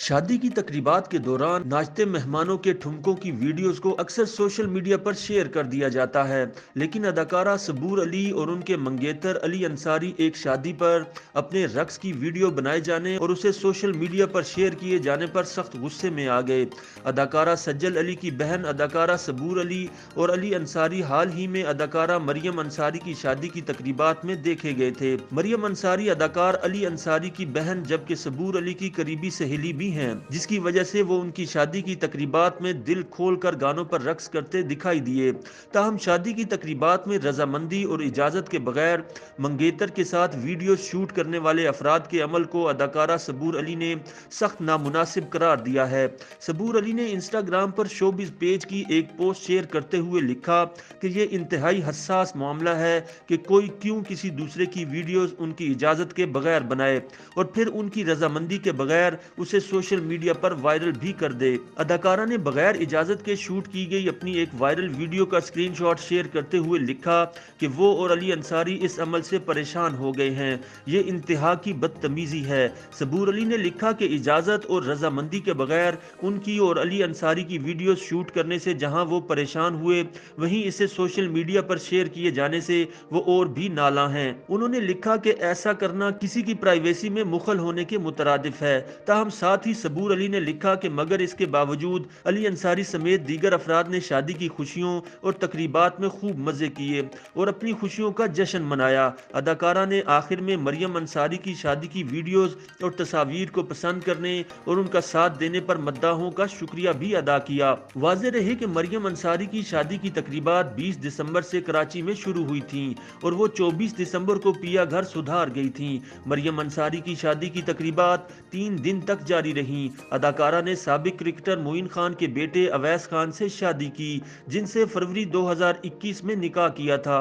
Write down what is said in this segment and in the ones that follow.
शादी की तकरीबात के दौरान नाचते मेहमानों के ठुमकों की वीडियोस को अक्सर सोशल मीडिया पर शेयर कर दिया जाता है, लेकिन अदाकारा सबूर अली और उनके मंगेतर अली अंसारी एक शादी पर अपने रक्स की वीडियो बनाए जाने और उसे सोशल मीडिया पर शेयर किए जाने पर सख्त गुस्से में आ गए। अदाकारा सज्जल अली की बहन अदाकारा सबूर अली और अली अंसारी हाल ही में अदाकारा मरियम अंसारी की शादी की तकरीबात में देखे गए थे। मरियम अंसारी अदाकार अली अंसारी की बहन जबकि सबूर अली की करीबी सहेली भी हैं, जिसकी वजह से वो उनकी शादी की तकरीबात में दिल खोल कर गानों पर रक्स करते दिखाई दिए। ताहम शादी की तकरीबात में रजामंदी और इजाजत के बगैर मंगेतर के साथ वीडियो शूट करने वाले अफराद के अमल को अदाकारा सबूर अली ने सख्त नामुनासिब करार दिया है। सबूर अली ने इंस्टाग्राम पर शोबिज पेज की एक पोस्ट शेयर करते हुए लिखा कि यह इंतहाई हसास मामला है कि कोई क्यों किसी दूसरे की वीडियोस उनकी इजाजत के बगैर बनाए और फिर उनकी रजामंदी के बगैर उसे सोशल मीडिया पर वायरल भी कर दे। अदाकारा ने बगैर इजाजत के शूट की गई अपनी एक वायरल वीडियो का स्क्रीनशॉट शेयर करते हुए लिखा कि वो और अली अंसारी इस अमल से परेशान हो गए हैं। ये इंतहा की बदतमीजी है। सबूर अली ने लिखा कि इजाजत और रजामंदी के बगैर उनकी और अली अंसारी की वीडियो शूट करने से जहां वो परेशान हुए, वहीं इसे सोशल मीडिया पर शेयर किए जाने से वो और भी नाला हैं। उन्होंने लिखा कि ऐसा करना किसी की प्राइवेसी में मुखल होने के मुतरादिफ है। ताहम साथ ही सबूर अली ने लिखा कि मगर इसके बावजूद अली अंसारी समेत दीगर अफराद ने शादी की खुशियों और तकरीबात में खूब मजे किए और अपनी खुशियों का जश्न मनाया। अदाकारा ने आखिर में मरियम अंसारी की शादी की वीडियोस और तस्वीर को पसंद करने और उनका साथ देने पर मद्दाहों का शुक्रिया भी अदा किया। वाज़ेह रहे कि मरियम अंसारी की शादी की तकरीबात 20 दिसंबर से कराची में शुरू हुई थी और वो 24 दिसंबर को पिया घर सुधार गई थी। मरियम अंसारी की शादी की तकरीबात 3 दिन तक जारी रहीं। अदाकारा ने साबिक क्रिकेटर मोइन खान के बेटे अवैस खान से शादी की, जिनसे फरवरी 2021 में निकाह किया था।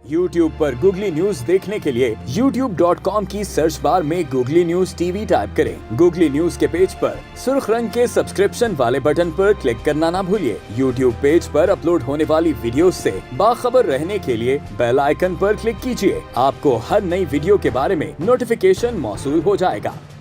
YouTube पर गूगली न्यूज देखने के लिए youtube.com की सर्च बार में गूगली न्यूज टीवी टाइप करें। गूगली न्यूज के पेज पर सुर्ख रंग के सब्सक्रिप्शन वाले बटन पर क्लिक करना ना भूलिए। YouTube पेज पर अपलोड होने वाली वीडियोस से बाखबर रहने के लिए बेल आइकन पर क्लिक कीजिए। आपको हर नई वीडियो के बारे में नोटिफिकेशन मौसूल हो जाएगा।